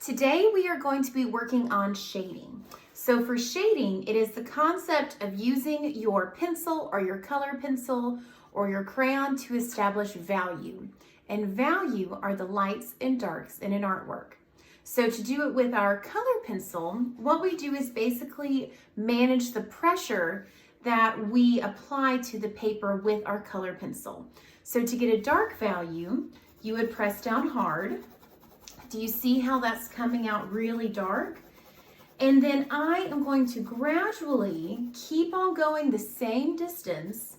Today we are going to be working on shading. So for shading, it is the concept of using your pencil or your color pencil or your crayon to establish value. And value are the lights and darks in an artwork. So to do it with our color pencil, what we do is basically manage the pressure that we apply to the paper with our color pencil. So to get a dark value, you would press down hard. Do you see how that's coming out really dark? And then I am going to gradually keep on going the same distance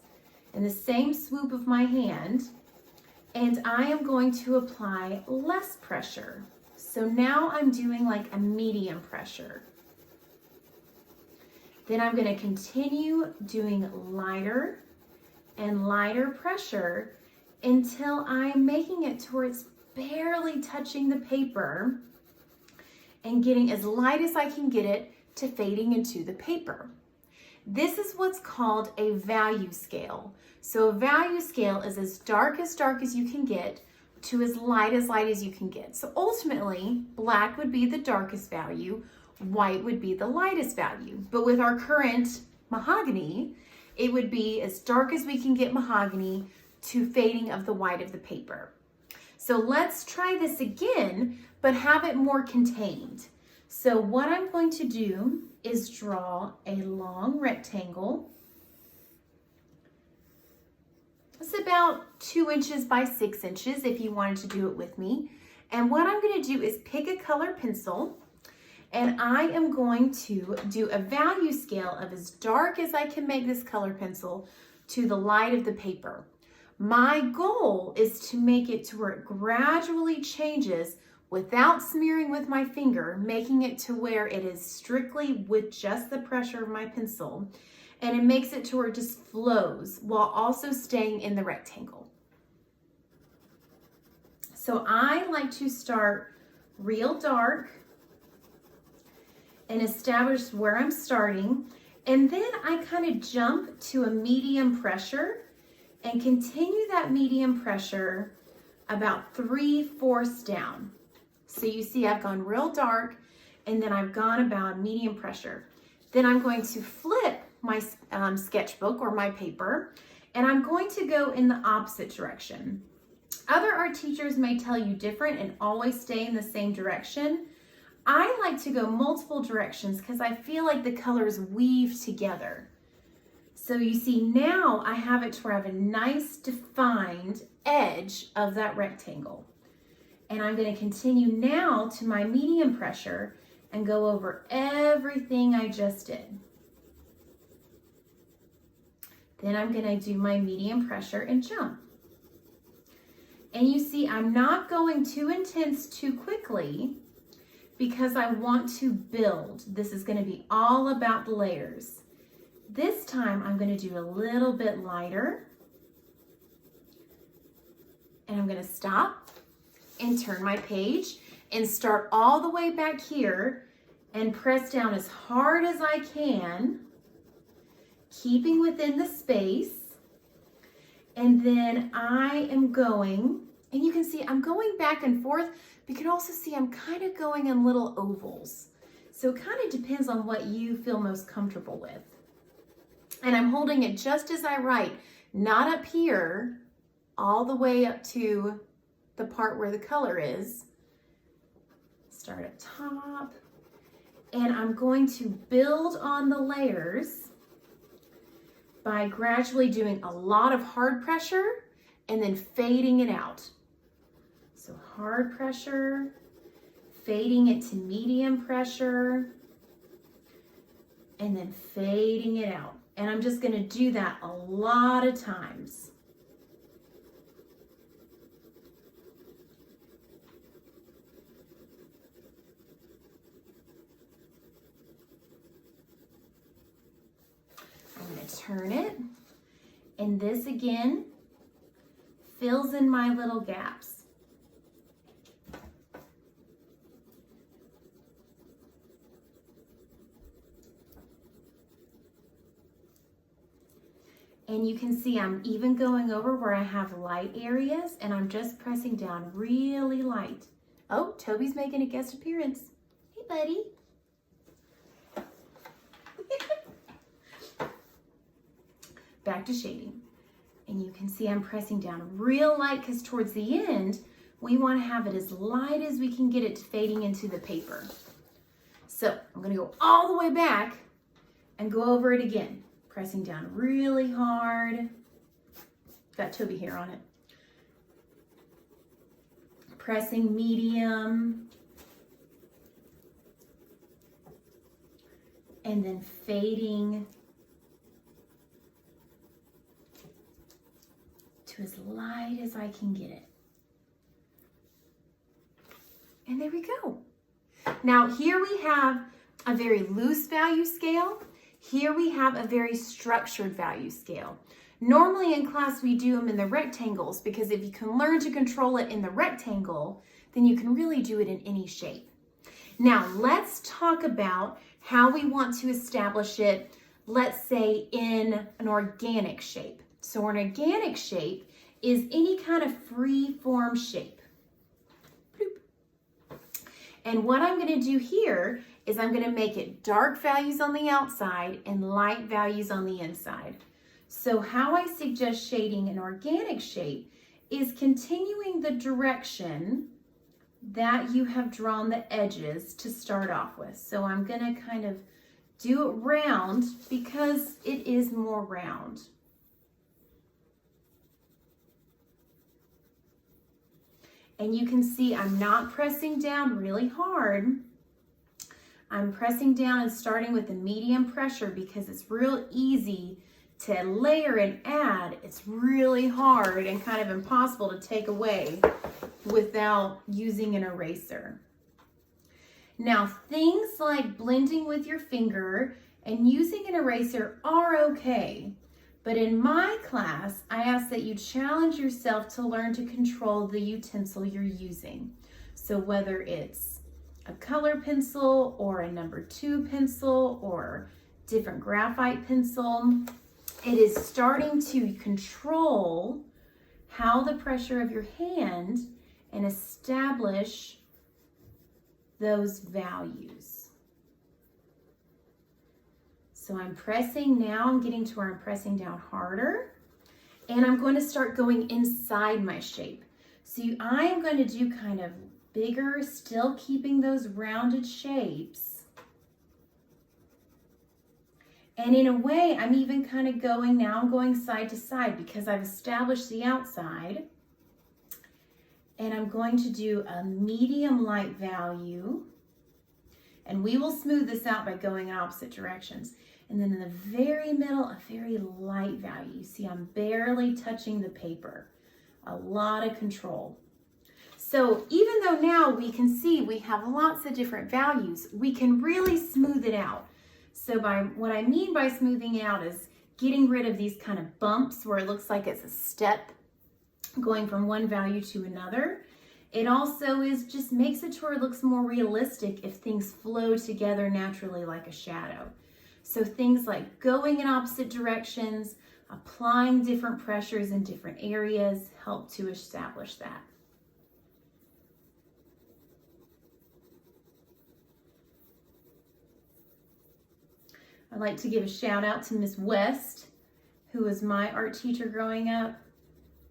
in the same swoop of my hand, and I am going to apply less pressure. So now I'm doing like a medium pressure. Then I'm going to continue doing lighter and lighter pressure until I'm making it to where it's barely touching the paper and getting as light as I can get it to fading into the paper. This is what's called a value scale. So a value scale is as dark as you can get to as light as you can get. So ultimately, black would be the darkest value, white would be the lightest value. But with our current mahogany, it would be as dark as we can get mahogany to fading of the white of the paper. So let's try this again, but have it more contained. So what I'm going to do is draw a long rectangle. It's about 2 inches by 6 inches if you wanted to do it with me. And what I'm going to do is pick a color pencil, and I am going to do a value scale of as dark as I can make this color pencil to the light of the paper. My goal is to make it to where it gradually changes without smearing with my finger, making it to where it is strictly with just the pressure of my pencil, and it makes it to where it just flows while also staying in the rectangle. So I like to start real dark and establish where I'm starting, and then I kind of jump to a medium pressure and continue that medium pressure about 3/4 down. So you see I've gone real dark and then I've gone about medium pressure. Then I'm going to flip my sketchbook or my paper, and I'm going to go in the opposite direction. Other art teachers may tell you different and always stay in the same direction. I like to go multiple directions because I feel like the colors weave together. So you see now I have it to where I have a nice defined edge of that rectangle. And I'm going to continue now to my medium pressure and go over everything I just did. Then I'm going to do my medium pressure and jump. And you see I'm not going too intense too quickly because I want to build. This is going to be all about the layers. This time I'm going to do a little bit lighter, and I'm going to stop and turn my page and start all the way back here and press down as hard as I can, keeping within the space. And then I am going, and you can see I'm going back and forth, but you can also see I'm kind of going in little ovals. So it kind of depends on what you feel most comfortable with. And I'm holding it just as I write, not up here, all the way up to the part where the color is. Start at top. And I'm going to build on the layers by gradually doing a lot of hard pressure and then fading it out. So hard pressure, fading it to medium pressure, and then fading it out. And I'm just going to do that a lot of times. I'm going to turn it, and this again fills in my little gaps. And you can see I'm even going over where I have light areas, and I'm just pressing down really light Oh, Toby's making a guest appearance. Hey, buddy. Back to shading. And you can see I'm pressing down real light because towards the end, we want to have it as light as we can get it fading into the paper. So I'm going to go all the way back and go over it again, pressing down really hard. Got Toby hair on it. Pressing medium. And then fading to as light as I can get it. And there we go. Now here we have a very loose value scale. Here we have a very structured value scale. Normally in class we do them in the rectangles because if you can learn to control it in the rectangle, then you can really do it in any shape. Now let's talk about how we want to establish it, let's say in an organic shape. So an organic shape is any kind of free form shape. Bloop. And what I'm going to do here is I'm going to make it dark values on the outside and light values on the inside. So how I suggest shading an organic shape is continuing the direction that you have drawn the edges to start off with. So I'm going to kind of do it round because it is more round. And you can see I'm not pressing down really hard. I'm pressing down and starting with a medium pressure because it's real easy to layer and add. It's really hard and kind of impossible to take away without using an eraser. Now, things like blending with your finger and using an eraser are okay. But in my class, I ask that you challenge yourself to learn to control the utensil you're using. So whether it's a color pencil or a number 2 pencil or different graphite pencil, it is starting to control how the pressure of your hand and establish those values. So I'm pressing now, I'm getting to where I'm pressing down harder, and I'm going to start going inside my shape. So I am going to do kind of bigger, still keeping those rounded shapes. And in a way, I'm even kind of going, now I'm going side to side because I've established the outside. And I'm going to do a medium light value. And we will smooth this out by going in opposite directions. And then in the very middle, a very light value. You see, I'm barely touching the paper. A lot of control. So even though now we can see we have lots of different values, we can really smooth it out. So what I mean by smoothing out is getting rid of these kind of bumps where it looks like it's a step going from one value to another. It also just makes it to where it looks more realistic if things flow together naturally like a shadow. So things like going in opposite directions, applying different pressures in different areas help to establish that. I'd like to give a shout out to Miss West, who was my art teacher growing up.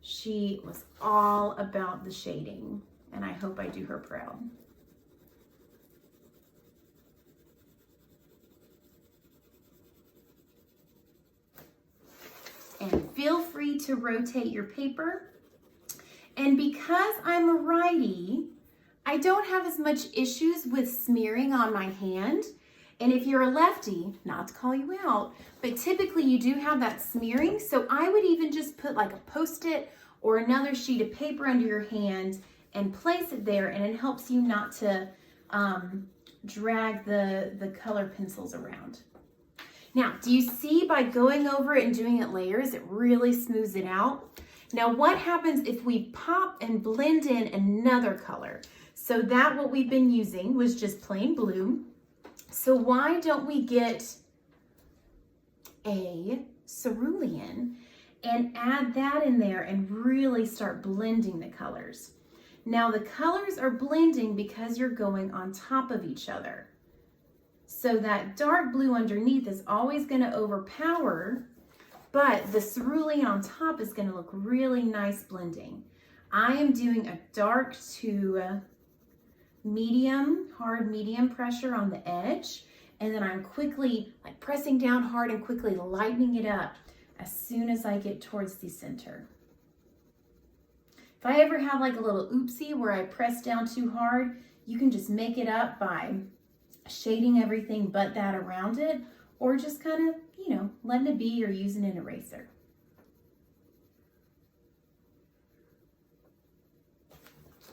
She was all about the shading, and I hope I do her proud. And feel free to rotate your paper. And because I'm a righty, I don't have as much issues with smearing on my hand. And if you're a lefty, not to call you out, but typically you do have that smearing. So I would even just put like a Post-it or another sheet of paper under your hand and place it there, and it helps you not to drag the color pencils around. Now, do you see by going over it and doing it layers, it really smooths it out? Now, what happens if we pop and blend in another color? So that what we've been using was just plain blue. So why don't we get a cerulean and add that in there and really start blending the colors? Now the colors are blending because you're going on top of each other. So that dark blue underneath is always going to overpower, but the cerulean on top is going to look really nice blending. I am doing a dark to medium, hard medium pressure on the edge, and then I'm quickly like pressing down hard and quickly lightening it up as soon as I get towards the center. If I ever have like a little oopsie where I press down too hard, you can just make it up by shading everything but that around it, or just kind of, letting it be or using an eraser.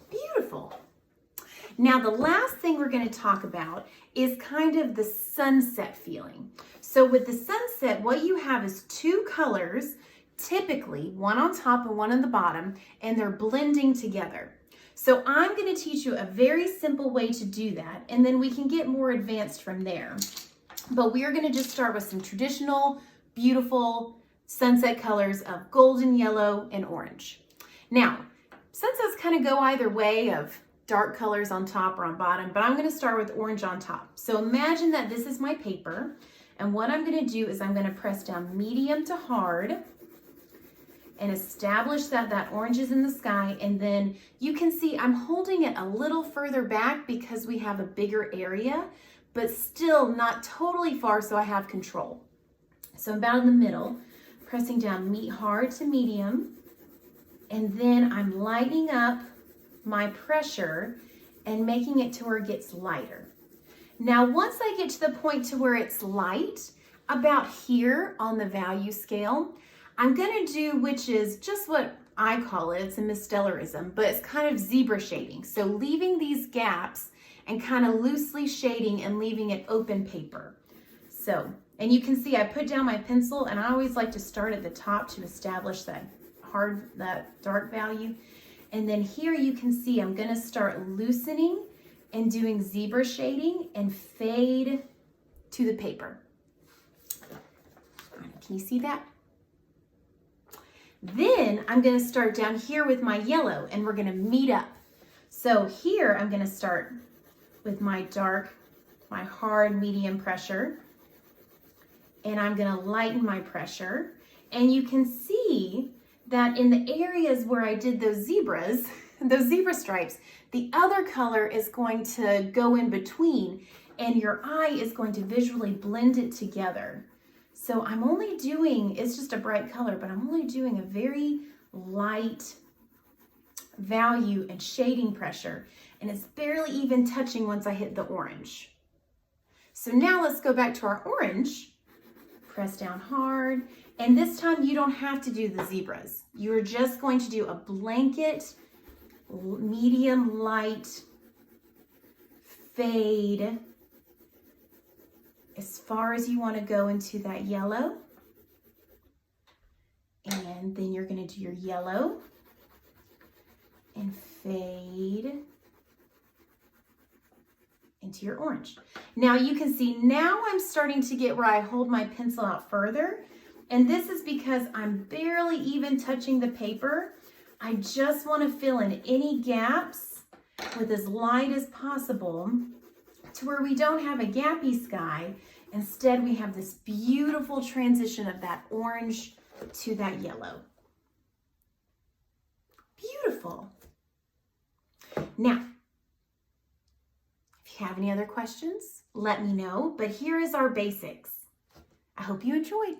Beautiful. Now the last thing we're going to talk about is kind of the sunset feeling. So with the sunset, what you have is two colors, typically one on top and one on the bottom, and they're blending together. So I'm going to teach you a very simple way to do that, and then we can get more advanced from there. But we are going to just start with some traditional, beautiful sunset colors of golden, yellow, and orange. Now, sunsets kind of go either way of dark colors on top or on bottom, but I'm going to start with orange on top. So imagine that this is my paper, and what I'm going to do is I'm going to press down medium to hard and establish that that orange is in the sky, and then you can see I'm holding it a little further back because we have a bigger area, but still not totally far, so I have control. So I'm about in the middle, pressing down hard to medium, and then I'm lightening up my pressure and making it to where it gets lighter. Now, once I get to the point to where it's light, about here on the value scale, I'm going to do, which is just what I call it, it's a Miss Stellerism, but it's kind of zebra shading. So leaving these gaps and kind of loosely shading and leaving it open paper. So, and you can see I put down my pencil, and I always like to start at the top to establish that dark value. And then here you can see I'm going to start loosening and doing zebra shading and fade to the paper. Can you see that? Then I'm going to start down here with my yellow, and we're going to meet up. So here I'm going to start with my dark, my hard medium pressure, and I'm going to lighten my pressure. And you can see that in the areas where I did those zebras, those zebra stripes, the other color is going to go in between, and your eye is going to visually blend it together. So I'm only doing, it's just a bright color, but I'm only doing a very light value and shading pressure, and it's barely even touching once I hit the orange. So now let's go back to our orange, press down hard, and this time you don't have to do the zebras. You're just going to do a blanket, medium light fade as far as you want to go into that yellow. And then you're going to do your yellow and fade into your orange. Now you can see now I'm starting to get where I hold my pencil out further, and this is because I'm barely even touching the paper. I just want to fill in any gaps with as light as possible to where we don't have a gappy sky. Instead, we have this beautiful transition of that orange to that yellow. Beautiful. Now, if you have any other questions, let me know, but here is our basics. I hope you enjoyed.